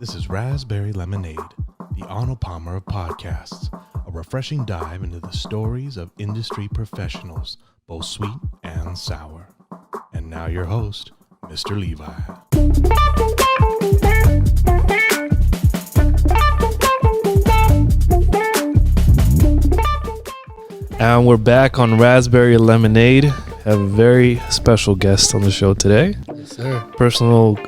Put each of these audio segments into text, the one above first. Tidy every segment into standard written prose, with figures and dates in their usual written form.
This is Raspberry Lemonade, the Arnold Palmer of podcasts, a refreshing dive into the stories of industry professionals, both sweet and sour. And now your host, Mr. Levi. And we're back on Raspberry Lemonade. Have a very special guest on the show today. Yes, sir. Personal,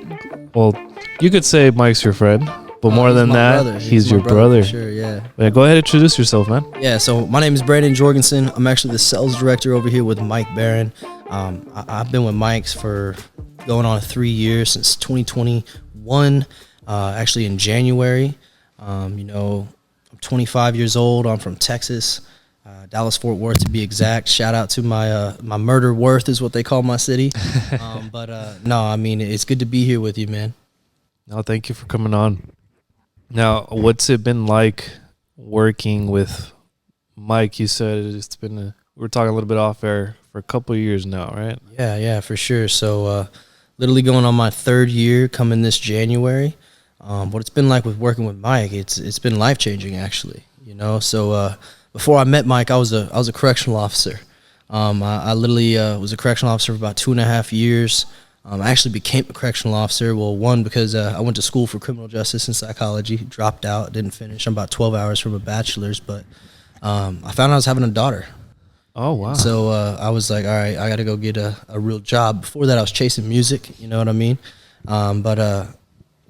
well, you could say Mike's your friend, but more than that, brother. he's your my brother. For sure, yeah. Yeah, go ahead and introduce yourself, man. Yeah, so my name is Brandon Jorgensen. I'm actually the sales director over here with Mike Barron. I've been with Mike's for going on 3 years, since 2021, actually in January. I'm 25 years old. I'm from Texas, Dallas-Fort Worth to be exact. Shout out to my Murder Worth is what they call my city. It's good to be here with you, man. No, thank you for coming on. Now, what's it been like working with Mike? You said it's been we were talking a little bit off air for a couple of years now, right? Yeah, for sure. So literally going on my third year coming this January. What it's been like with working with Mike, it's been life-changing actually, So before I met Mike, I was a correctional officer. I literally was a correctional officer for about 2.5 years. I actually became a correctional officer. Well, one, because I went to school for criminal justice and psychology, dropped out, didn't finish. I'm about 12 hours from a bachelor's, but I found out I was having a daughter. Oh, wow. So I was like, all right, I got to go get a real job. Before that, I was chasing music, you know what I mean? But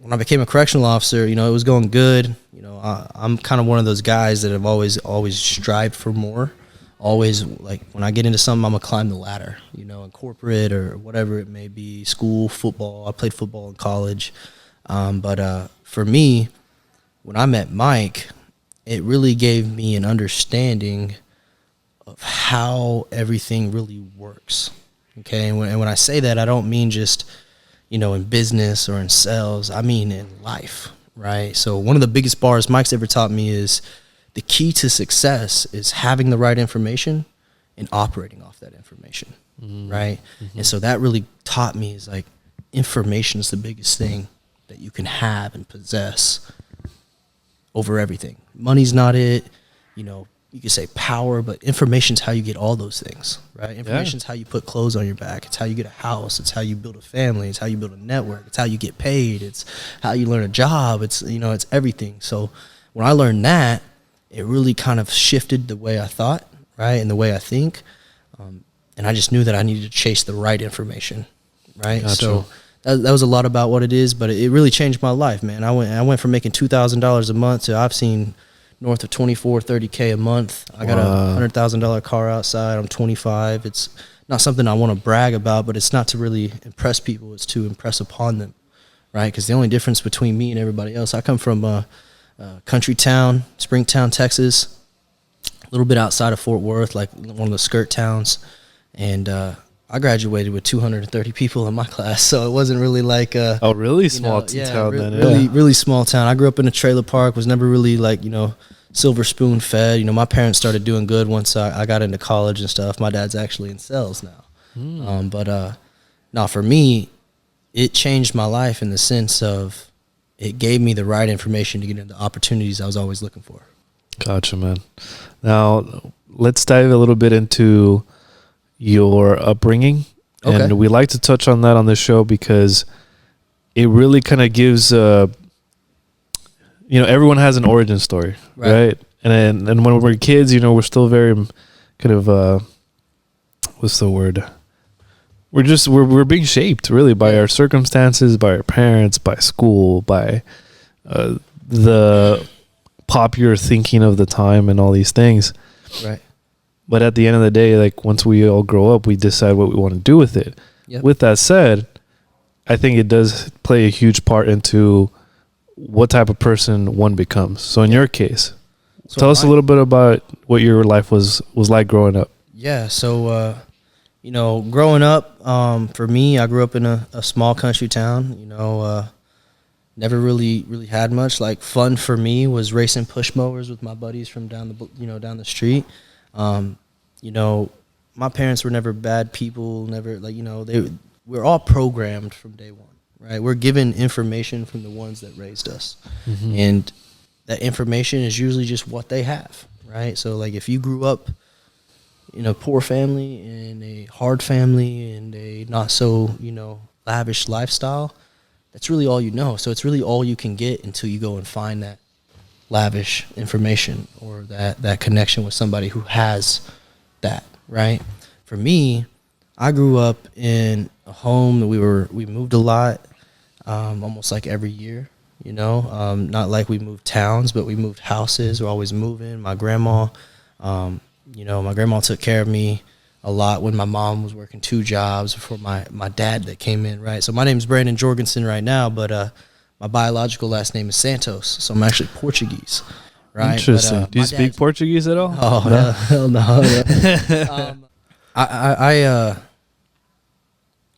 when I became a correctional officer, it was going good. I'm kind of one of those guys that have always strived for more. Always, like, when I get into something, I'm going to climb the ladder, in corporate or whatever it may be, school, football. I played football in college. But for me, when I met Mike, it really gave me an understanding of how everything really works. Okay, and when I say that, I don't mean just, in business or in sales. I mean in life, right? So one of the biggest bars Mike's ever taught me is the key to success is having the right information and operating off that information, right? Mm-hmm. And so that really taught me is like information is the biggest thing that you can have and possess over everything. Money's not it, you could say power, but information's how you get all those things, right? Information's how you put clothes on your back. It's how you get a house. It's how you build a family. It's how you build a network. It's how you get paid. It's how you learn a job. It's, it's everything. So when I learned that, it really kind of shifted the way I thought, right, and the way I think. And I just knew that I needed to chase the right information, right? Gotcha. So that was a lot about what it is, but it really changed my life, man. I went from making $2,000 a month to I've seen north of 24, 30K a month. I got a $100,000 car outside. I'm 25. It's not something I want to brag about, but it's not to really impress people. It's to impress upon them, right? Because the only difference between me and everybody else, I come from country town, Springtown, Texas, a little bit outside of Fort Worth, like one of the skirt towns. And I graduated with 230 people in my class, so it wasn't really like really small town then. Really small town. I grew up in a trailer park, was never really like, silver spoon fed. My parents started doing good once I got into college and stuff. My dad's actually in sales now. For me, it changed my life in the sense of it gave me the right information to get into the opportunities I was always looking for. Gotcha, man. Now, let's dive a little bit into your upbringing. Okay. And we like to touch on that on this show because it really kind of gives, everyone has an origin story, right? And when we're kids, we're still very kind of, what's the word? We're being shaped really by our circumstances, by our parents, by school, by the popular thinking of the time and all these things. Right. But at the end of the day, like once we all grow up, we decide what we want to do with it. Yep. With that said, I think it does play a huge part into what type of person one becomes. So in your case, tell us a little bit about what your life was like growing up. Yeah. So, growing up, for me, I grew up in a small country town, never really had much. Like fun for me was racing push mowers with my buddies from down the street. My parents were never bad people, never we're all programmed from day one, right? We're given information from the ones that raised us. And that information is usually just what they have, right? So like if you grew up in a poor family, in a hard family, and a not so, lavish lifestyle, that's really all you know. So it's really all you can get until you go and find that lavish information or that connection with somebody who has that, right? For me, I grew up in a home that we moved a lot, almost like every year, not like we moved towns, but we moved houses. We're always moving. My grandma, my grandma took care of me a lot when my mom was working 2 jobs before my dad that came in, right? So my name's Brandon Jorgensen right now, but my biological last name is Santos, so I'm actually Portuguese, right? Interesting. But, do you speak Portuguese at all? Oh, no. Hell no.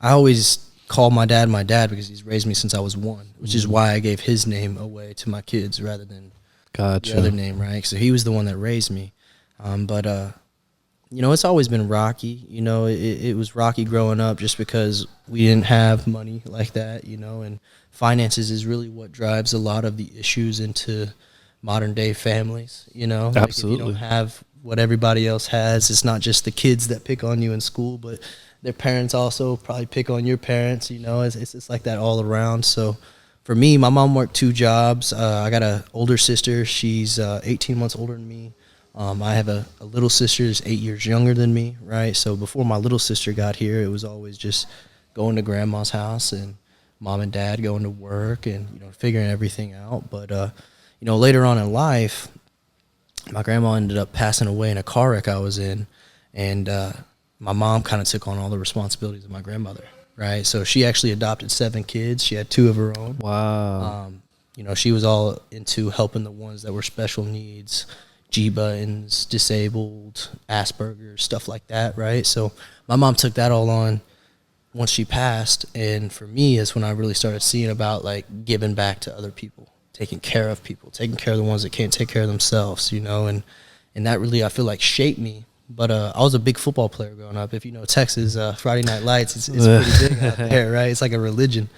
I always call my dad because he's raised me since I was 1, which is why I gave his name away to my kids rather than the other name, right? So he was the one that raised me. It's always been rocky. It was rocky growing up just because we didn't have money like that, and finances is really what drives a lot of the issues into modern day families, Like if you don't have what everybody else has, it's not just the kids that pick on you in school, but their parents also probably pick on your parents, it's like that all around. So for me, my mom worked 2 jobs. I got an older sister. She's 18 months older than me. I have a little sister who's 8 years younger than me, right? So before my little sister got here, it was always just going to grandma's house and mom and dad going to work and, figuring everything out. But, later on in life, my grandma ended up passing away in a car wreck I was in. And my mom kind of took on all the responsibilities of my grandmother, right? So she actually adopted 7 kids. She had 2 of her own. Wow. She was all into helping the ones that were special needs, G-buttons, disabled, Asperger's, stuff like that, right? So my mom took that all on once she passed, and for me is when I really started seeing about like giving back to other people, taking care of people, taking care of the ones that can't take care of themselves, and that really I feel like shaped me. But I was a big football player growing up. If you know Texas, Friday Night Lights, it's pretty big out there, right? It's like a religion.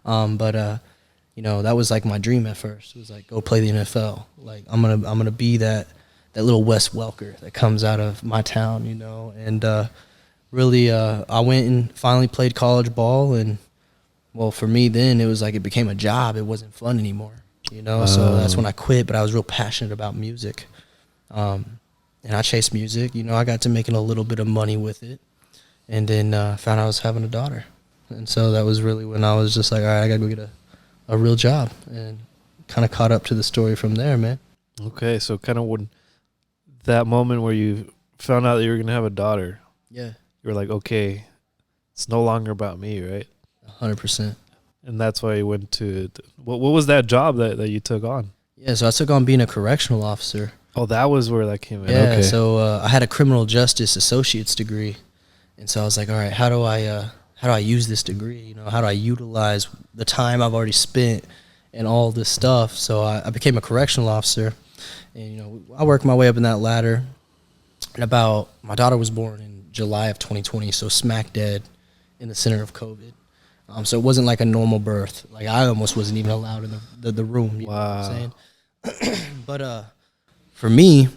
But that was like my dream at first. It was like go play the NFL. Like I'm gonna be that little Wes Welker that comes out of my town, and really I went and finally played college ball, and well, for me then it was like it became a job. It wasn't fun anymore, so that's when I quit, but I was real passionate about music, and I chased music. I got to making a little bit of money with it, and then found I was having a daughter, and so that was really when I was just like, all right, I gotta go get a real job, and kind of caught up to the story from there, man. Okay, so kind of when that moment where you found out that you were going to have a daughter, yeah, you were like, okay, it's no longer about me, right? 100%. And that's why you went to, what was that job that you took on? Yeah, so I took on being a correctional officer. Oh, that was where that came in. Yeah, okay. So I had a criminal justice associate's degree, and so I was like, all right, how do I use this degree? How do I utilize the time I've already spent and all this stuff? So I became a correctional officer, and I worked my way up in that ladder. And my daughter was born in July of 2020, so smack dead in the center of COVID. So it wasn't like a normal birth. Like I almost wasn't even allowed in the room. You know what I'm saying? But for me,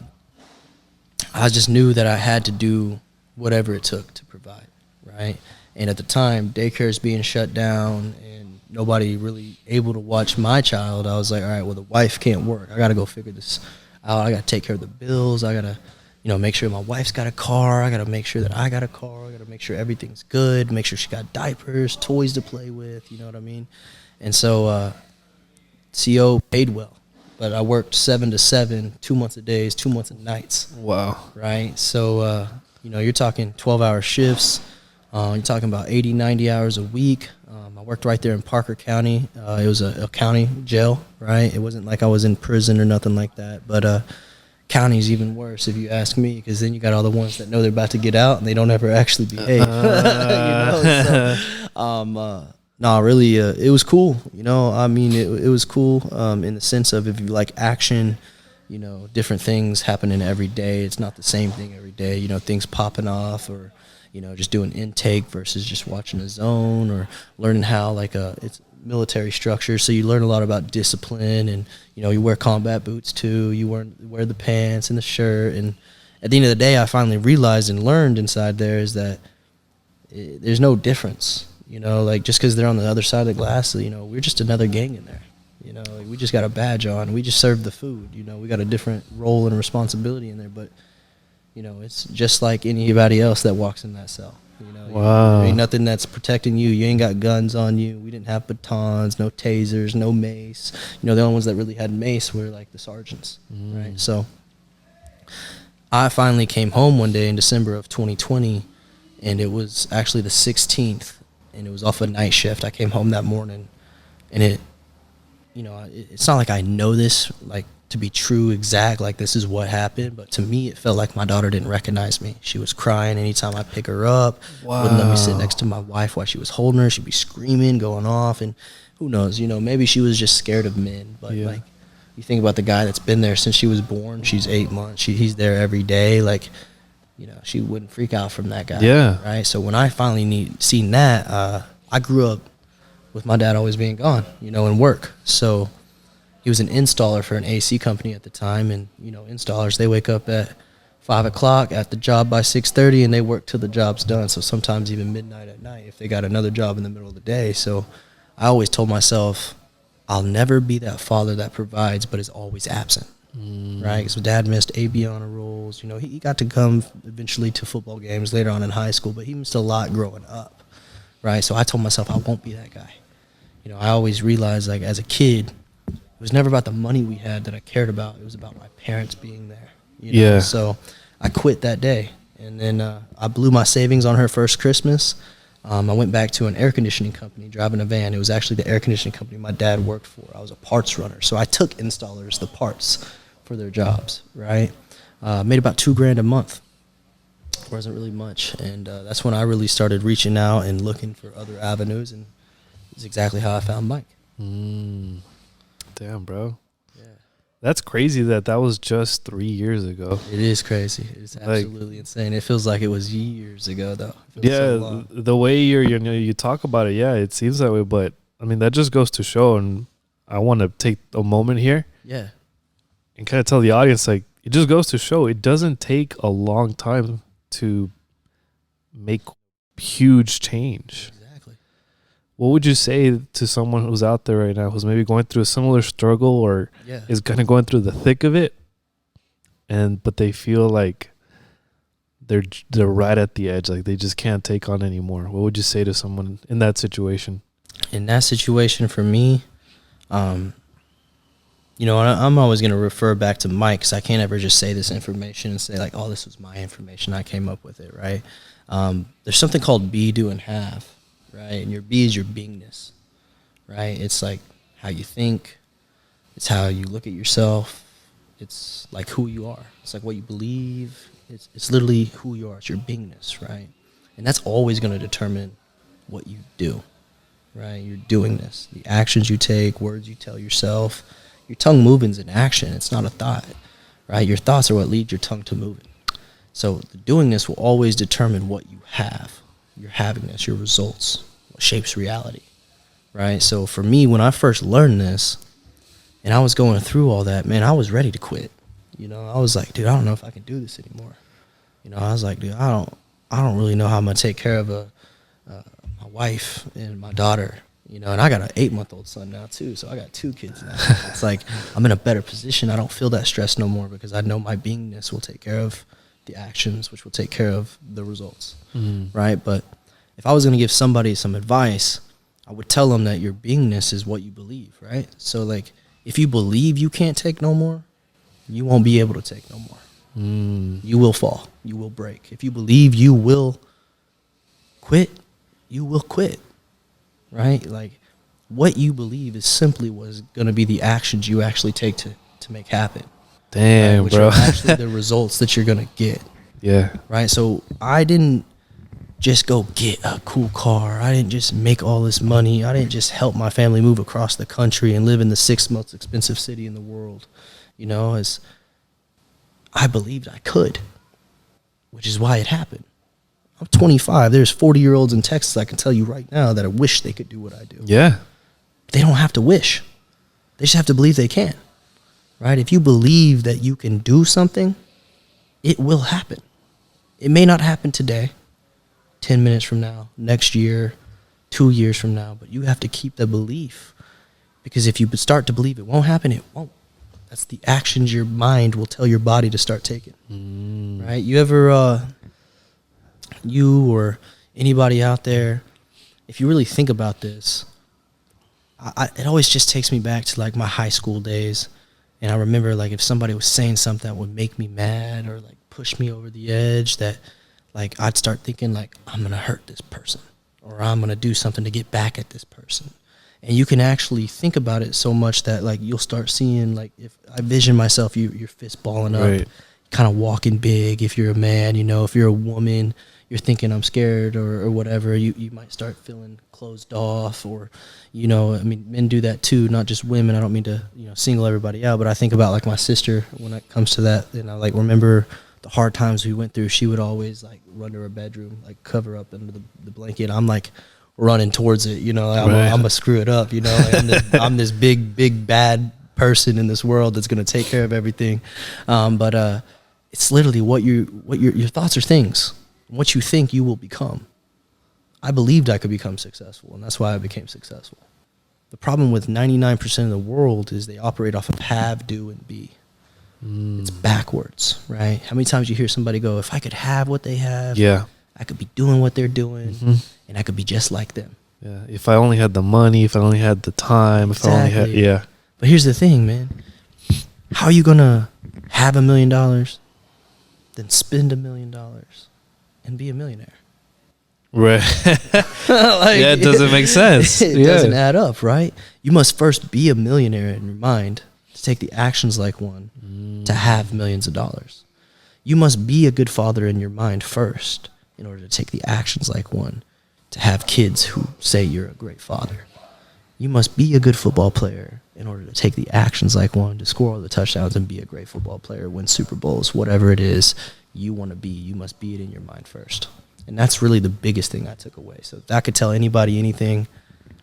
I just knew that I had to do whatever it took to provide, right? And at the time, daycare is being shut down and nobody really able to watch my child. I was like, all right, well, the wife can't work. I got to go figure this out. I got to take care of the bills. I got to, make sure my wife's got a car. I got to make sure that I got a car. I got to make sure everything's good, make sure she got diapers, toys to play with, you know what I mean? And so CO paid well. But I worked 7 to 7, 2 months of days, 2 months of nights. Wow. Right? So, you're talking 12-hour shifts. You're talking about 80, 90 hours a week. I worked right there in Parker County. It was a county jail, right? It wasn't like I was in prison or nothing like that. But county's even worse, if you ask me, because then you got all the ones that know they're about to get out and they don't ever actually behave. No, really, it was cool. I mean, it was cool in the sense of if you like action, different things happening every day. It's not the same thing every day. Things popping off or, just doing intake versus just watching a zone or learning how it's military structure, so you learn a lot about discipline, and you wear combat boots too. You wear the pants and the shirt, and at the end of the day, I finally realized and learned inside there is that there's no difference. Like just because they're on the other side of the glass, we're just another gang in there. Like we just got a badge on. We just serve the food. We got a different role and responsibility in there, but it's just like anybody else that walks in that cell. Wow. There ain't nothing that's protecting you. You ain't got guns on you. We didn't have batons, no tasers, no mace. The only ones that really had mace were like the sergeants, right? So I finally came home one day in December of 2020, and it was actually the 16th, and it was off a night shift. I came home that morning, and it's not like I know this like to be true exact, like this is what happened, but to me it felt like my daughter didn't recognize me. She was crying anytime I pick her up. Wow. Wouldn't let me sit next to my wife while she was holding her. She'd be screaming, going off, and who knows, maybe she was just scared of men. But like, you think about the guy that's been there since she was born. She's 8 months. He's there every day. Like, she wouldn't freak out from that guy. Yeah. Right. So when I finally seen that, I grew up with my dad always being gone, and work. So he was an installer for an AC company at the time, and installers, they wake up at 5 o'clock at the job by 6:30, and they work till the job's done. So sometimes even midnight at night if they got another job in the middle of the day. So I always told myself, I'll never be that father that provides but is always absent, right? So dad missed AB honor rolls. He got to come eventually to football games later on in high school, but he missed a lot growing up, right? So I told myself I won't be that guy. I always realized, like, as a kid, it was never about the money we had that I cared about. It was about my parents being there. Yeah. So I quit that day, and then I blew my savings on her first Christmas. I went back to an air conditioning company, driving a van. It was actually the air conditioning company my dad worked for. I was a parts runner, so I took installers the parts for their jobs. Right, made about $2,000 a month. Wasn't really much, and that's when I really started reaching out and looking for other avenues, and it's exactly how I found Mike. Damn, bro. Yeah. That's crazy that was just 3 years ago. It is crazy. It's absolutely insane. It feels like it was years ago, though. Yeah, the way you talk about it, yeah, it seems that way. But I mean, that just goes to show, and I want to take a moment here, and kind of tell the audience, like, it just goes to show it doesn't take a long time to make huge change. Exactly. What would you say to someone who's out there right now who's maybe going through a similar struggle or is kind of going through the thick of it, but they feel like they're right at the edge, like they just can't take on anymore? What would you say to someone in that situation? In that situation, for me, I'm always going to refer back to Mike, because I can't ever just say this information and say, like, oh, this was my information, I came up with it, right? There's something called be, do, and have, right? And your be is your beingness, right? It's like how you think. It's how you look at yourself. It's like who you are. It's like what you believe. It's literally who you are. It's your beingness, right? And that's always going to determine what you do, right? Your doingness, the actions you take, words you tell yourself. Your tongue moving is an action. It's not a thought, right? Your thoughts are what lead your tongue to moving. So the doingness will always determine what you have, your havingness, your results, what shapes reality, right? So for me, when I first learned this and I was going through all that, man, I was ready to quit. I was like, dude, I don't know if I can do this anymore. I was like, dude, I don't really know how I'm going to take care of my wife and my daughter. And I got an 8-month-old son now too, so I got 2 kids now. It's like I'm in a better position. I don't feel that stress no more, because I know my beingness will take care of the actions, which will take care of the results, right? But if I was going to give somebody some advice, I would tell them that your beingness is what you believe, right? So, like, if you believe you can't take no more, you won't be able to take no more. You will fall. You will break. If you believe you will quit, you will quit. Right? Like, what you believe is simply what's going to be the actions you actually take to make happen. Damn, which bro. are actually the results that you're going to get. Yeah. Right? So I didn't just go get a cool car. I didn't just make all this money. I didn't just help my family move across the country and live in the 6th most expensive city in the world. As I believed I could, which is why it happened. I'm 25. There's 40-year-olds in Texas I can tell you right now that I wish they could do what I do. Yeah. They don't have to wish. They just have to believe they can, right? If you believe that you can do something, it will happen. It may not happen today, 10 minutes from now, next year, 2 years from now, but you have to keep the belief, because if you start to believe it won't happen, it won't. That's the actions your mind will tell your body to start taking, right? You ever, you or anybody out there, if you really think about this, it always just takes me back to like my high school days. And I remember like if somebody was saying something that would make me mad or like push me over the edge, that like I'd start thinking like, I'm going to hurt this person, or I'm going to do something to get back at this person. And you can actually think about it so much that like you'll start seeing, like if I vision myself, your fist balling up, Right. kind of walking big. If you're a man, you know, if you're a woman, you're thinking I'm scared or whatever, you might start feeling closed off, or, you know, I mean, men do that too, not just women. I don't mean to, you know, single everybody out, but I think about like my sister when it comes to that. And I like remember the hard times we went through. She would always like run to her bedroom, like cover up under the blanket. I'm like running towards it, you know, I'm gonna screw it up, you know, like I'm this big bad person in this world that's gonna take care of everything. But it's literally what your thoughts are things. What you think, you will become. I believed I could become successful, and that's why I became successful. The problem with 99% of the world is they operate off of have, do, and be. It's backwards, right? How many times you hear somebody go, if I could have what they have, Yeah. I could be doing what they're doing, and I could be just like them. Yeah. If I only had the money, if I only had the time, if I only had, Exactly. yeah. But here's the thing, man. How are you going to have $1 million, then spend $1 million, and be a millionaire? Right. Like, yeah, it doesn't make sense. It Yeah. doesn't add up, right? You must first be a millionaire in your mind to take the actions like one to have millions of dollars. You must be a good father in your mind first in order to take the actions like one to have kids who say you're a great father. You must be a good football player in order to take the actions like one to score all the touchdowns and be a great football player, win Super Bowls, whatever it is you want to be. You must be it in your mind first. And that's really the biggest thing I took away. So if I could tell anybody anything,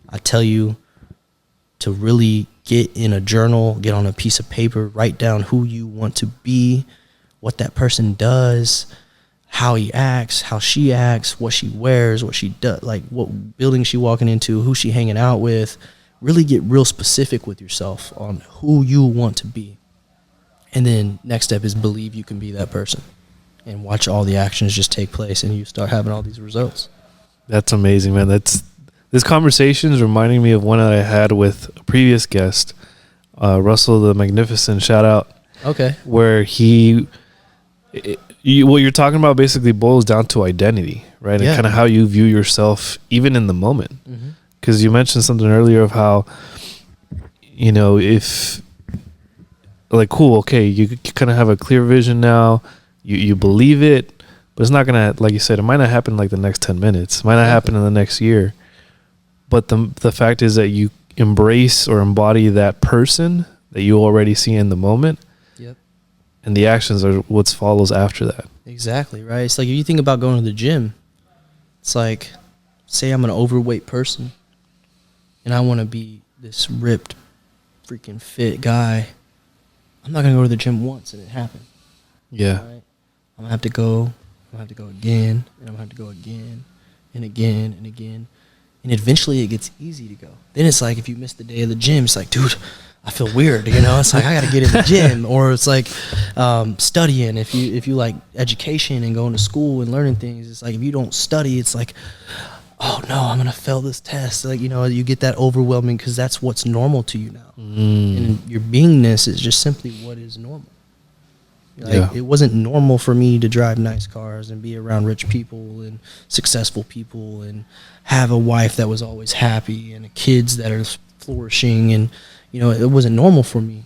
I tell you to really get in a journal, get on a piece of paper, write down who you want to be, what that person does, how he acts, how she acts, what she wears, what she does, like what building she walking into, who she hanging out with. Really get real specific with yourself on who you want to be. And then next step is believe you can be that person. And watch all the actions just take place, and you start having all these results. That's amazing, man. This conversation is reminding me of one that I had with a previous guest, Russell the Magnificent. Shout out. Okay. Where what you're talking about basically boils down to identity, right? Yeah. And kind of how you view yourself, even in the moment. Because you mentioned something earlier of how, you know, if like, cool, okay, you kind of have a clear vision now. You believe it, but it's not going to, like you said, it might not happen in like the next 10 minutes. It might not happen in the next year. But the fact is that you embrace or embody that person that you already see in the moment. Yep. And the actions are what follows after that. Exactly, right? It's like if you think about going to the gym, it's like, say I'm an overweight person and I want to be this ripped, freaking fit guy. I'm not going to go to the gym once and it happened. Yeah. Right? I'm going to have to go. I'm going to have to go again. And I'm going to have to go again and again and again. And eventually it gets easy to go. Then it's like if you miss the day of the gym, it's like, dude, I feel weird. You know, it's like I got to get in the gym. Or it's like studying. If you like education and going to school and learning things, it's like if you don't study, it's like, oh, no, I'm going to fail this test. Like, you know, you get that overwhelming because that's what's normal to you now. And your beingness is just simply what is normal. Like, it wasn't normal for me to drive nice cars and be around rich people and successful people and have a wife that was always happy and kids that are flourishing. And, you know, it wasn't normal for me,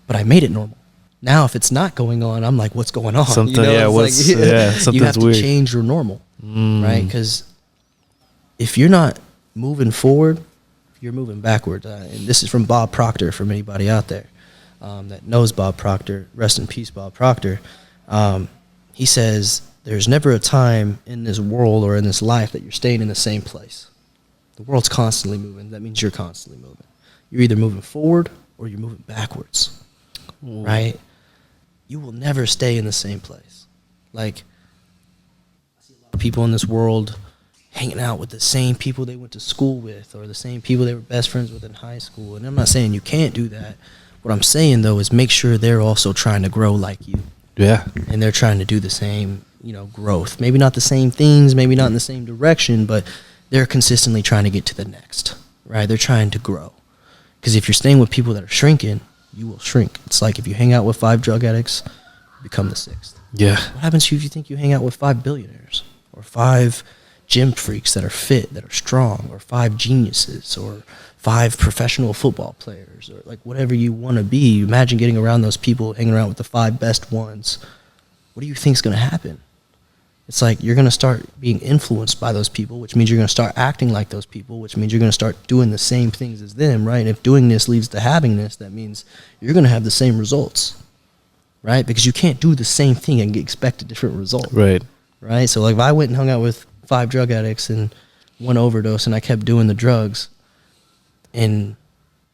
but I made it normal. Now, if it's not going on, I'm like, what's going on? Something, you know, something's you have to weird. change your normal, right? Because if you're not moving forward, you're moving backwards. And this is from Bob Proctor, from anybody out there that knows Bob Proctor. Rest in peace, Bob Proctor. He says, there's never a time in this world or in this life that you're staying in the same place. The world's constantly moving. That means you're constantly moving. you're either moving forward or you're moving backwards, right? You will never stay in the same place. Like, I see a lot of people in this world hanging out with the same people they went to school with or the same people they were best friends with in high school. And I'm not saying you can't do that. What I'm saying, though, is make sure they're also trying to grow like you. Yeah. And they're trying to do the same, growth. Maybe not the same things, maybe not in the same direction, but they're consistently trying to get to the next, right? They're trying to grow. Because if you're staying with people that are shrinking, you will shrink. It's like if you hang out with 5 drug addicts, you become the 6th. Yeah. What happens to you if you think you hang out with 5 billionaires or 5 gym freaks that are fit, that are strong, or 5 geniuses, or 5 professional football players, or like whatever you want to be? Imagine getting around those people, hanging around with the 5 best ones. What do you think is going to happen? It's like you're going to start being influenced by those people, which means you're going to start acting like those people, which means you're going to start doing the same things as them, right? And if doing this leads to having this, that means you're going to have the same results, right? Because you can't do the same thing and expect a different result. Right. Right? So like if I went and hung out with 5 drug addicts and 1 overdose and I kept doing the drugs and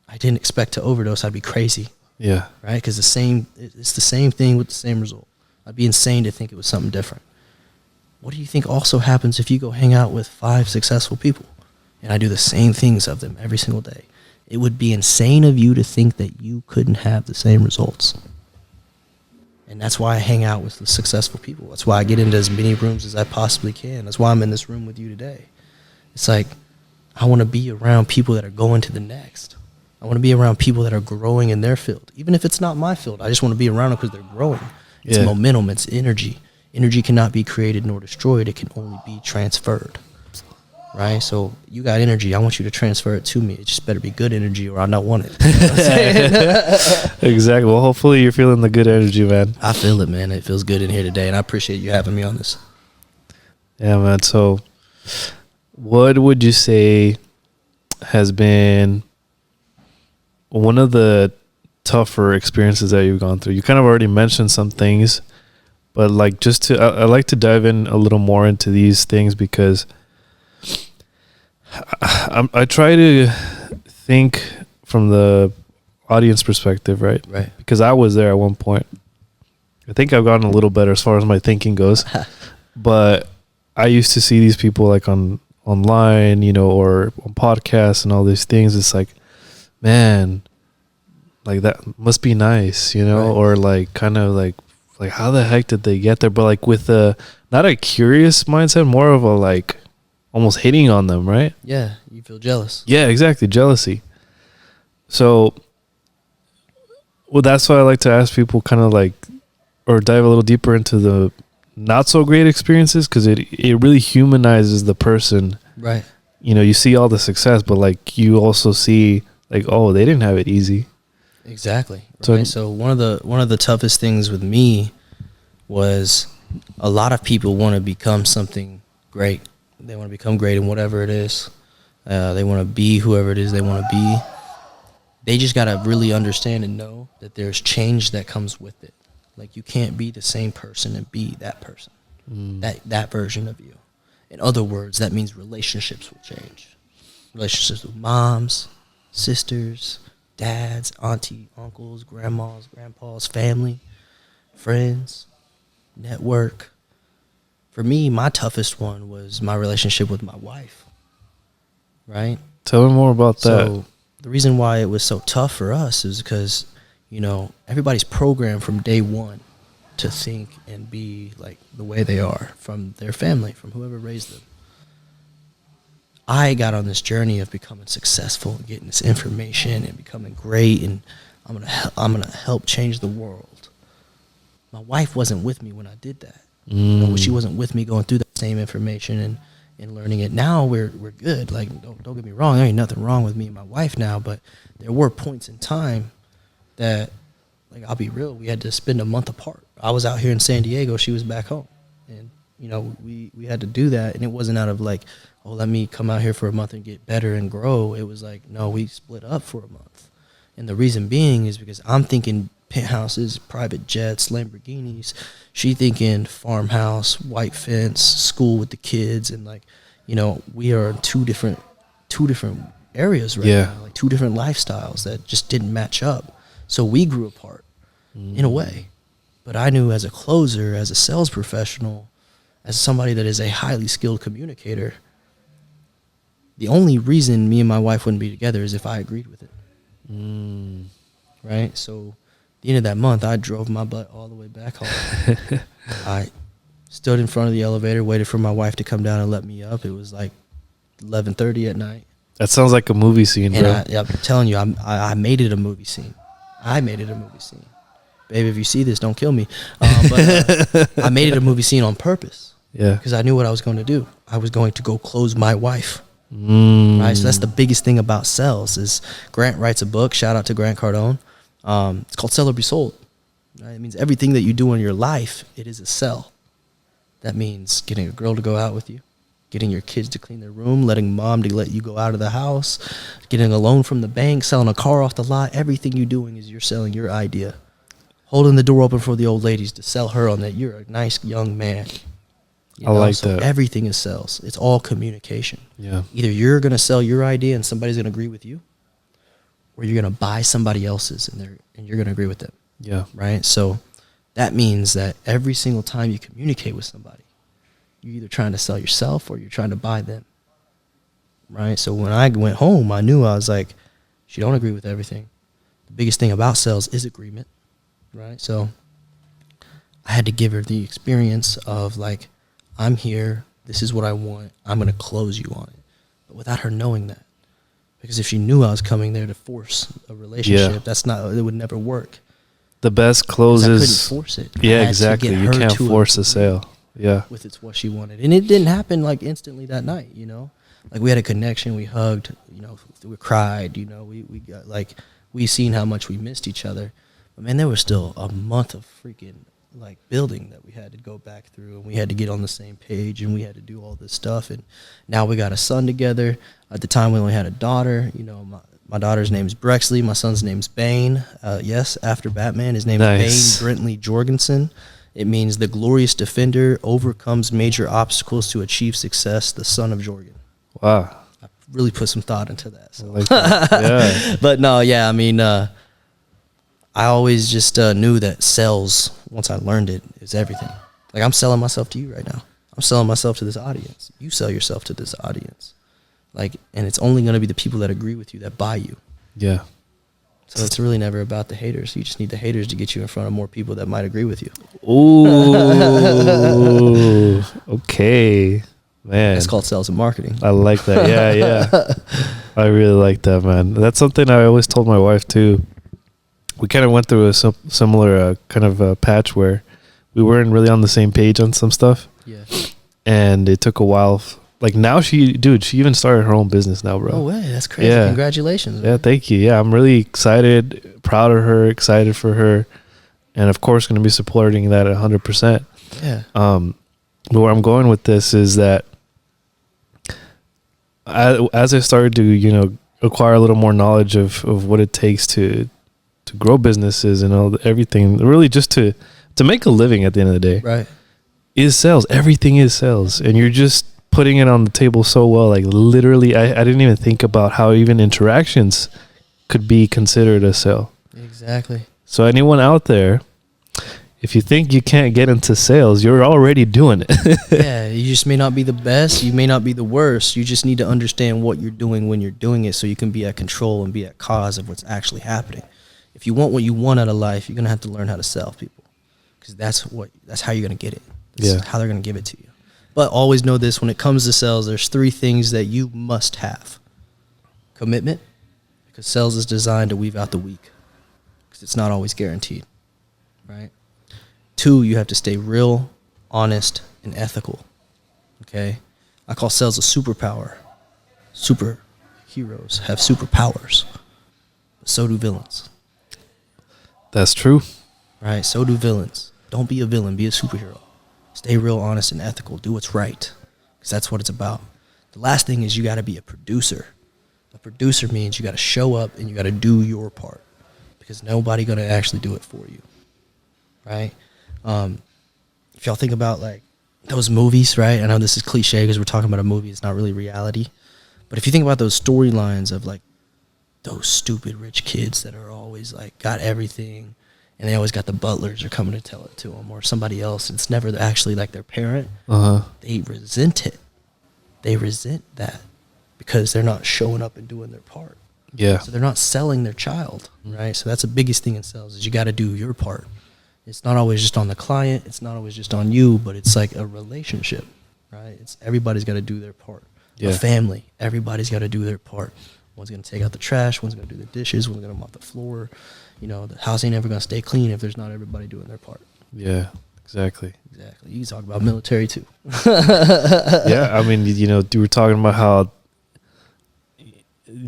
I didn't expect to overdose, I'd be crazy. Yeah. Right? Because it's the same thing with the same result. I'd be insane to think it was something different. What do you think also happens if you go hang out with 5 successful people and I do the same things of them every single day? It would be insane of you to think that you couldn't have the same results. And that's why I hang out with the successful people. That's why I get into as many rooms as I possibly can. That's why I'm in this room with you today. It's like I want to be around people that are going to the next. I want to be around people that are growing in their field. Even if it's not my field, I just want to be around them because they're growing. It's momentum. It's energy. Energy cannot be created nor destroyed. It can only be transferred. Right? So you got energy. I want you to transfer it to me. It just better be good energy or I don't want it. You know what I'm saying? Exactly. Well, hopefully you're feeling the good energy, man. I feel it, man. It feels good in here today, and I appreciate you having me on this. Yeah, man. So what would you say has been one of the tougher experiences that you've gone through? You kind of already mentioned some things, but like I like to dive in a little more into these things because I try to think from the audience perspective, right? Right. Because I was there at one point. I think I've gotten a little better as far as my thinking goes, but I used to see these people like online, or on podcasts and all these things. It's like, man, like that must be nice, Right. or like kind of like how the heck did they get there? But like with not a curious mindset, more of a like almost hating on them, right? Yeah, you feel jealous. Yeah, exactly. Jealousy. So, well, that's why I like to ask people kind of like, or dive a little deeper into the not so great experiences, because it really humanizes the person. Right. You see all the success, but like you also see like, oh, they didn't have it easy. Exactly. Right. So one of the toughest things with me was a lot of people want to become something great. They want to become great in whatever it is. They want to be whoever it is they want to be. They just got to really understand and know that there's change that comes with it. Like you can't be the same person and be that person, that version of you. In other words, that means relationships will change. Relationships with moms, sisters, dads, auntie, uncles, grandmas, grandpas, family, friends, network. For me, my toughest one was my relationship with my wife, right? Tell me more about that. So the reason why it was so tough for us is because, everybody's programmed from day one to think and be like the way they are from their family, from whoever raised them. I got on this journey of becoming successful and getting this information and becoming great, and I'm gonna help change the world. My wife wasn't with me when I did that. She wasn't with me going through that same information and learning it. Now we're good. Like don't get me wrong, there ain't nothing wrong with me and my wife now, but there were points in time that, like, I'll be real, we had to spend a month apart. I was out here in San Diego, she was back home, and we had to do that, and it wasn't out of like, oh, let me come out here for a month and get better and grow. It was like, no, we split up for a month. And the reason being is because I'm thinking penthouses, private jets, Lamborghinis. She thinking farmhouse, white fence, school with the kids. And like, we are two different areas right now, like 2 different lifestyles that just didn't match up. So we grew apart in a way. But I knew as a closer, as a sales professional, as somebody that is a highly skilled communicator, the only reason me and my wife wouldn't be together is if I agreed with it. Right? So at the end of that month, I drove my butt all the way back home. I stood in front of the elevator, waited for my wife to come down and let me up. It was like 11:30 at night. That sounds like a movie scene, bro. And I'm telling you, I made it a movie scene. I made it a movie scene. Babe, if you see this, don't kill me. But I made it a movie scene on purpose. Yeah. Because I knew what I was going to do. I was going to go close my wife. Right? So that's the biggest thing about sales is Grant writes a book. Shout out to Grant Cardone. It's called Sell or Be Sold. Right? It means everything that you do in your life, it is a sell. That means getting a girl to go out with you, getting your kids to clean their room, letting mom to let you go out of the house, getting a loan from the bank, selling a car off the lot. Everything you're doing is you're selling your idea. Holding the door open for the old ladies to sell her on that you're a nice young man. I like that. Everything is sales. It's all communication. Yeah. Either you're going to sell your idea and somebody's going to agree with you, or you're going to buy somebody else's and you're going to agree with them. Yeah. Right? So that means that every single time you communicate with somebody, you're either trying to sell yourself or you're trying to buy them. Right? So when I went home, I knew I was like, she don't agree with everything. The biggest thing about sales is agreement. Right? So I had to give her the experience of like, I'm here. This is what I want. I'm going to close you on it. But without her knowing that. Because if she knew I was coming there to force a relationship, it would never work. The best closes. I couldn't force it. Yeah, exactly. You can't force a sale. Yeah. With it's what she wanted. And it didn't happen like instantly that night, you know? Like we had a connection, we hugged, you know, we cried, you know, we got like, we seen how much we missed each other. But man, there was still a month of freaking like building that we had to go back through, and we had to get on the same page, and we had to do all this stuff. And now we got a son together. At the time we only had a daughter. You know, my daughter's name is Brexley. My son's name's Bane. Yes, after Batman, his name is Bane Brentley Jorgensen. It means the glorious defender overcomes major obstacles to achieve success. The son of Jorgen. Wow. I really put some thought into that. So. I like that. Yeah. But no, yeah, I mean. I always just knew that sales, once I learned it, is everything. Like, I'm selling myself to you right now. I'm selling myself to this audience. You sell yourself to this audience. Like, and it's only going to be the people that agree with you that buy you. Yeah. So it's really never about the haters. You just need the haters to get you in front of more people that might agree with you. Ooh. Okay. Man. It's called sales and marketing. I like that. Yeah, yeah. I really like that, man. That's something I always told my wife, too. We kind of went through a similar kind of patch where we weren't really on the same page on some stuff. Yeah. And it took a while. Like now she even started her own business now, bro. Oh, way. That's crazy. Yeah. Congratulations. Man. Yeah, thank you. Yeah, I'm really excited, proud of her, excited for her. And of course, going to be supporting that 100%. Yeah. But where I'm going with this is that as I started to, acquire a little more knowledge of what it takes to grow businesses and everything, really just to make a living at the end of the day, right, is sales. Everything is sales, and you're just putting it on the table so well. Like literally, I didn't even think about how even interactions could be considered a sale. Exactly. So anyone out there, if you think you can't get into sales, you're already doing it. Yeah, you just may not be the best, you may not be the worst. You just need to understand what you're doing when you're doing it so you can be at control and be at cause of what's actually happening. If you want what you want out of life, you're going to have to learn how to sell people, because that's how you're going to get it. That's how they're going to give it to you. But always know this, when it comes to sales, there's 3 things that you must have. Commitment, because sales is designed to weave out the weak, because it's not always guaranteed, right? 2, you have to stay real, honest, and ethical, okay? I call sales a superpower. Superheroes have superpowers, but so do villains. That's true. Right, so do villains. Don't be a villain, be a superhero. Stay real, honest, and ethical. Do what's right, because that's what it's about. The last thing is you got to be a producer. A producer means you got to show up and you got to do your part, because nobody going to actually do it for you, right? If y'all think about like those movies, right? I know this is cliche because we're talking about a movie. It's not really reality. But if you think about those storylines of like those stupid rich kids that are always like got everything, and they always got the butlers are coming to tell it to them, or somebody else, it's never actually like their parent. They resent it. They resent that because they're not showing up and doing their part. Yeah. So they're not selling their child, right? So that's the biggest thing in sales is you got to do your part. It's not always just on the client. It's not always just on you, but it's like a relationship, right? It's everybody's got to do their part. Yeah. A family, everybody's got to do their part. One's going to take out the trash. One's going to do the dishes. One's going to mop the floor. You know, the house ain't ever going to stay clean if there's not everybody doing their part. Yeah, exactly. Exactly. You can talk about military too. Yeah, I mean, you know, you were talking about how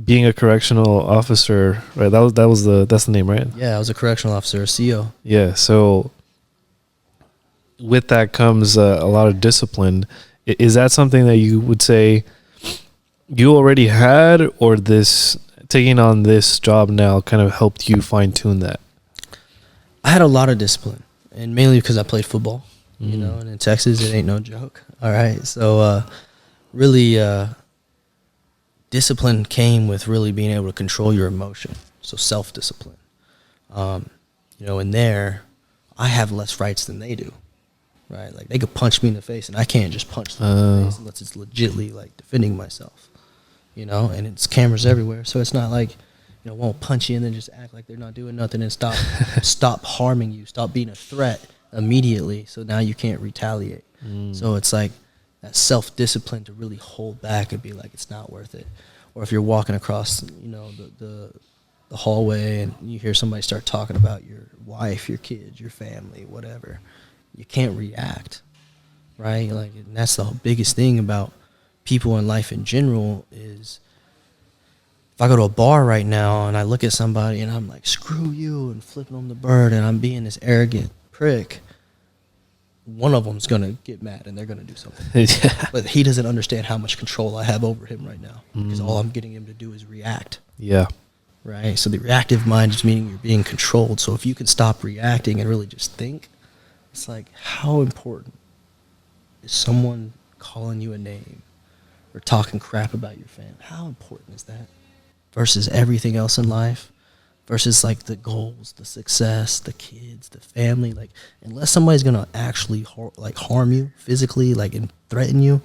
being a correctional officer, right? That's the name, right? Yeah, I was a correctional officer, a CO. Yeah. So with that comes a lot of discipline. Is that something that you would say you already had, or this taking on this job now kind of helped you fine tune that? I had a lot of discipline, and mainly because I played football, you know, and in Texas, it ain't no joke. All right. So, really, discipline came with really being able to control your emotion. So self-discipline. You know, in there, I have less rights than they do, right? Like they could punch me in the face, and I can't just punch them in the face unless it's legitly like defending myself, you know. And it's cameras everywhere, so it's not like, you know, won't punch you and then just act like they're not doing nothing and stop harming you, stop being a threat immediately. So now you can't retaliate. So it's like that self-discipline to really hold back and be like, it's not worth it. Or if you're walking across, you know, the hallway and you hear somebody start talking about your wife, your kids, your family, whatever, you can't react, right? Like, and that's the biggest thing about people in life in general is if I go to a bar right now and I look at somebody and I'm like, screw you, and flipping them the bird and I'm being this arrogant prick, one of them's going to get mad and they're going to do something. Yeah. But he doesn't understand how much control I have over him right now because all I'm getting him to do is react. Yeah. Right? So the reactive mind is meaning you're being controlled. So if you can stop reacting and really just think, it's like, how important is someone calling you a name or talking crap about your family? How important is that versus everything else in life? Versus like the goals, the success, the kids, the family. Like, unless somebody's gonna actually harm you physically, like, and threaten you,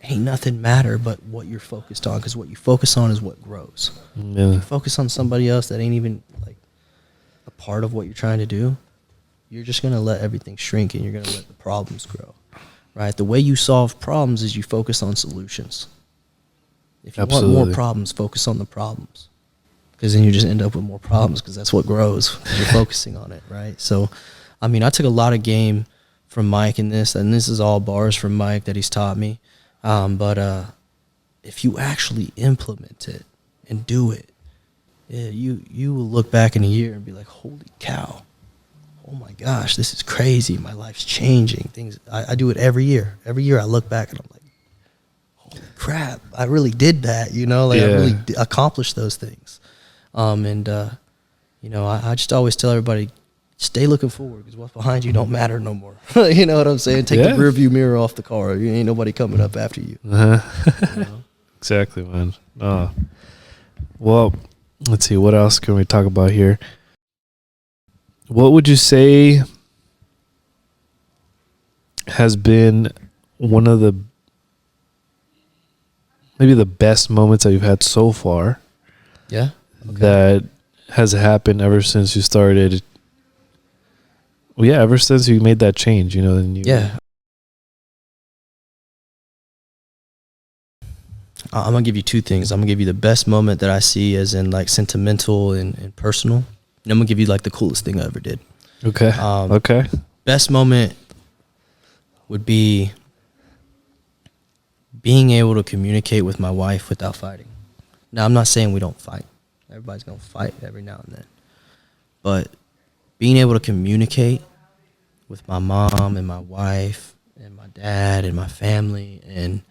ain't nothing matter but what you're focused on. Because what you focus on is what grows. Yeah. If you focus on somebody else that ain't even like a part of what you're trying to do, you're just gonna let everything shrink and you're gonna let the problems grow. Right? The way you solve problems is you focus on solutions. If you want more problems, focus on the problems. Because then you just end up with more problems because that's what grows. You're focusing on it, right? So, I mean, I took a lot of game from Mike in this, and this is all bars from Mike that he's taught me. But if you actually implement it and do it, you will look back in a year and be like, holy cow, oh my gosh, this is crazy. My life's changing. I do it every year. Every year I look back and I'm like, holy crap, I really did that, you know? Like, I really accomplished those things. You know, I just always tell everybody, stay looking forward because what's behind you don't matter no more. You know what I'm saying? Take the rear view mirror off the car. You ain't nobody coming up after you. You know? Exactly, man. Well, let's see. What else can we talk about here? What would you say has been one of the maybe the best moments that you've had so far? Yeah. Okay. That has happened ever since you started. Well, yeah, ever since you made that change, you know. And I'm gonna give you two things. I'm gonna give you the best moment that I see as in like sentimental and personal. And I'm gonna give you like the coolest thing I ever did. Okay. Okay. Best moment would be being able to communicate with my wife without fighting. Now, I'm not saying we don't fight. Everybody's going to fight every now and then. But being able to communicate with my mom and my wife and my dad and my family and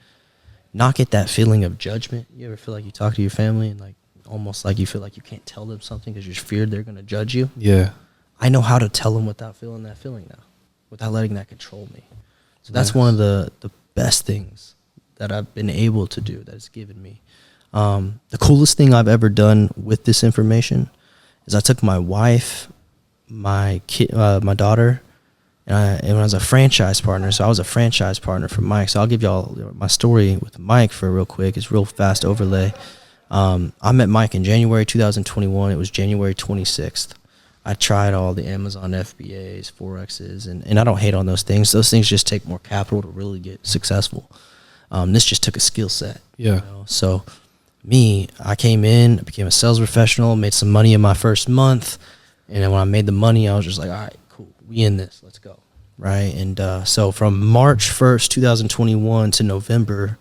not get that feeling of judgment. You ever feel like you talk to your family and like almost like you feel like you can't tell them something because you're feared they're going to judge you? Yeah. I know how to tell them without feeling that feeling now, without letting that control me. So that's one of the best things that I've been able to do, that it's given me. The coolest thing I've ever done with this information is I took my wife, my kid, my daughter, and I was a franchise partner. So I was a franchise partner for Mike. So I'll give y'all my story with Mike for real quick. It's real fast overlay. I met Mike in January 2021. It was January 26th. I tried all the Amazon FBAs, Forexes, and I don't hate on those things. Those things just take more capital to really get successful. This just took a skill set. Yeah. You know? So I came in, I became a sales professional, made some money in my first month. And then when I made the money, I was just like, all right, cool. We in this. Let's go. Right. And so from March 1st, 2021 to November,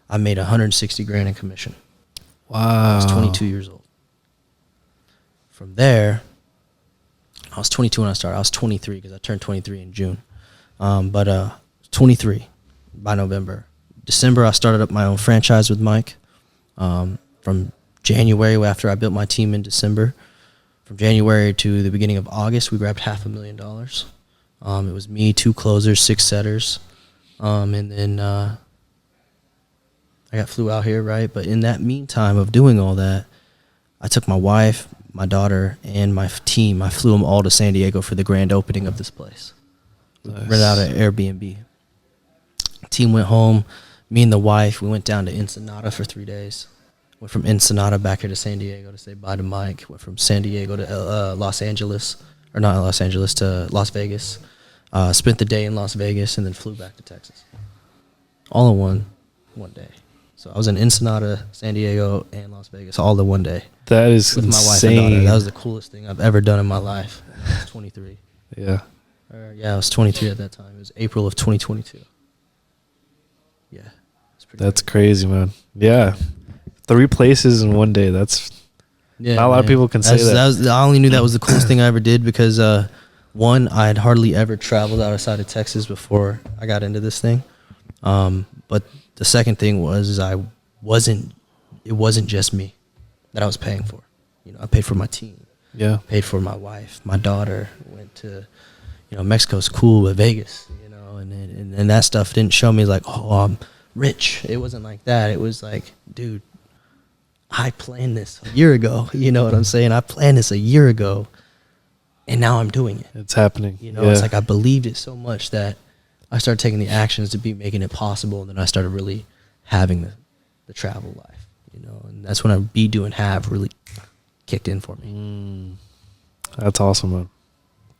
I made $160,000 in commission. Wow. I was 22 years old. From there, I was 22 when I started. I was 23 because I turned 23 in June. But 23 by November. December, I started up my own franchise with Mike. From January, after I built my team in December, from January to the beginning of August, we grabbed $500,000. It was me, 2 closers, 6 setters. And then I got flew out here, right? But in that meantime of doing all that, I took my wife, my daughter, and my team. I flew them all to San Diego for the grand opening of this place. We rented out an Airbnb. Team went home. Me and the wife, we went down to Ensenada for 3 days. Went from Ensenada back here to San Diego to say bye to Mike. Went from San Diego to Los Angeles, or not Los Angeles, to Las Vegas. Spent the day in Las Vegas and then flew back to Texas. All in one day. So I was in Ensenada, San Diego, and Las Vegas all in one day. That is with insane. my wife and daughter. That was the coolest thing I've ever done in my life. I was 23. Yeah. I was 23 at that time. It was April of 2022. Yeah. That's crazy, man. Yeah. 3 places in one day. That's not a lot of people can say that. I only knew that was the coolest thing I ever did because, one, I had hardly ever traveled outside of Texas before I got into this thing. But the second thing was it wasn't just me that I was paying for. You know, I paid for my team. Yeah. Paid for my wife, my daughter. Went to, Mexico's cool, but Vegas, and that stuff didn't show me like, oh, I'm rich. It wasn't like that. It was like, dude, I planned this a year ago. You know what I'm saying? I planned this a year ago, and now I'm doing it. It's happening. It's like I believed it so much that I started taking the actions to be making it possible, and then I started really having the travel life, and that's when Be Do and Have really kicked in for me. That's awesome, man.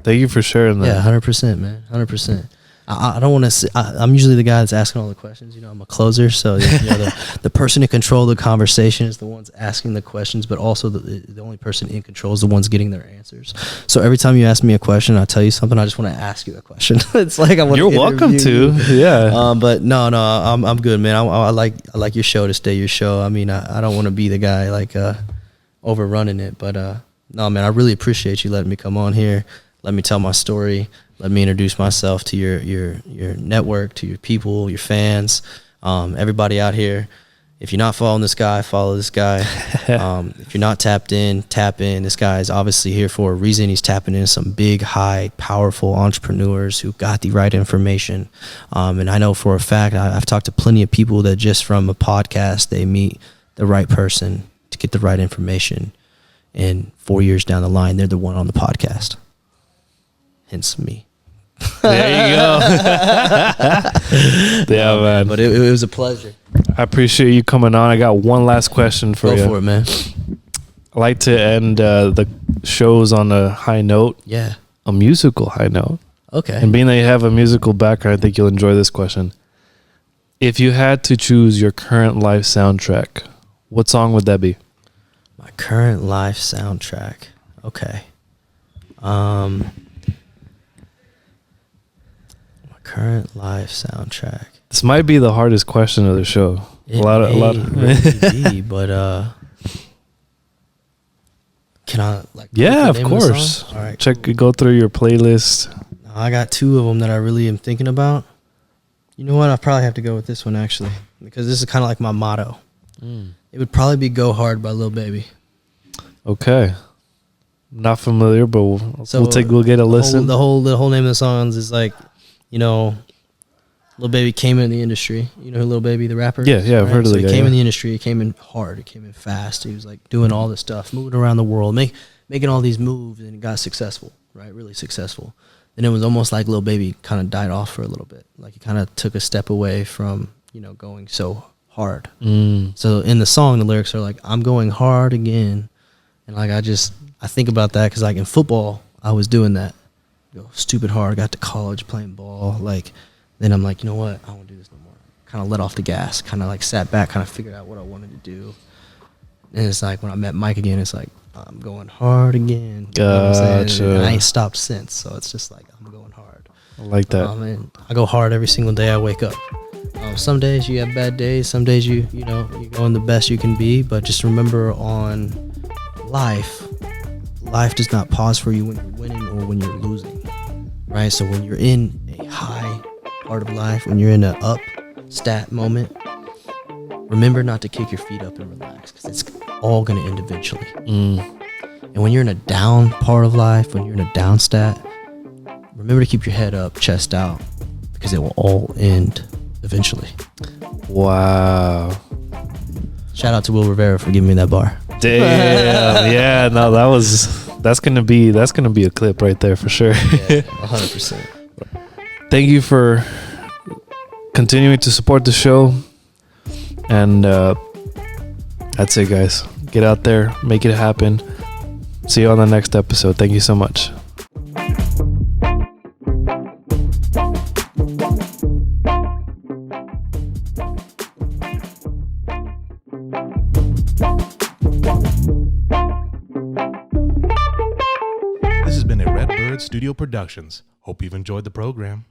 Thank you for sharing that. Yeah, 100%, man, 100%. I don't want to. I'm usually the guy that's asking all the questions. I'm a closer, so the person in control of the conversation is the ones asking the questions, but also the only person in control is the ones getting their answers. So every time you ask me a question, I tell you something. I just want to ask you a question. It's like I want. You're welcome to. Yeah. But no, I'm good, man. I like your show to stay your show. I mean, I don't want to be the guy like overrunning it, but no, man. I really appreciate you letting me come on here. Let me tell my story. Let me introduce myself to your network, to your people, your fans, everybody out here. If you're not following this guy, follow this guy. If you're not tapped in, tap in. This guy is obviously here for a reason. He's tapping into some big, high, powerful entrepreneurs who got the right information. And I know for a fact, I've talked to plenty of people that just from a podcast, they meet the right person to get the right information. And 4 years down the line, they're the one on the podcast. Hence me. There you go. Yeah, man. But it was a pleasure. I appreciate you coming on. I got one last question for you. Go for it, man. I like to end the shows on a high note. Yeah. A musical high note. Okay. And being that you have a musical background, I think you'll enjoy this question. If you had to choose your current life soundtrack, what song would that be? My current life soundtrack. Okay. Current life soundtrack. This might be the hardest question of the show. It really be, but can I Yeah, of course. All right, Go through your playlist. I got 2 of them that I really am thinking about. You know what? I probably have to go with this one actually, because this is kind of like my motto. It would probably be "Go Hard" by Lil Baby. Okay. Not familiar, but we'll get a listen. The whole name of the songs is like, Lil Baby came in the industry. You know who Lil Baby, the rapper? Yeah, I've heard of the guy. He came yeah. in the industry. He came in hard. He came in fast. He was like doing all this stuff, moving around the world, making all these moves, and he got successful, right? Really successful. And it was almost like Lil Baby kind of died off for a little bit. Like he kind of took a step away from, you know, going so hard. So in the song, the lyrics are like, I'm going hard again. And like, I think about that because like in football, I was doing that. Go stupid hard. Got to college playing ball. Like, then I'm like, you know what? I don't want to do this no more. Kind of let off the gas. Kind of like sat back, kind of figured out what I wanted to do. And it's like when I met Mike again, it's like, I'm going hard again. You know what I'm saying? And I ain't stopped since. So it's just like, I'm going hard. I like that. And I go hard every single day I wake up. Some days you have bad days. Some days you going the best you can be. But just remember on life does not pause for you when you're winning or when you're losing, right? So when you're in a high part of life, when you're in an up stat moment, remember not to kick your feet up and relax because it's all going to end eventually. And when you're in a down part of life, when you're in a down stat, remember to keep your head up, chest out, because it will all end eventually. Wow. Shout out to Will Rivera for giving me that bar. Damn. Yeah, no, that's gonna be a clip right there for sure. Yeah, 100%. Thank you for continuing to support the show. And that's it, guys. Get out there, make it happen. See you on the next episode. Thank you so much. This has been a Redbird Studio Productions. Hope you've enjoyed the program.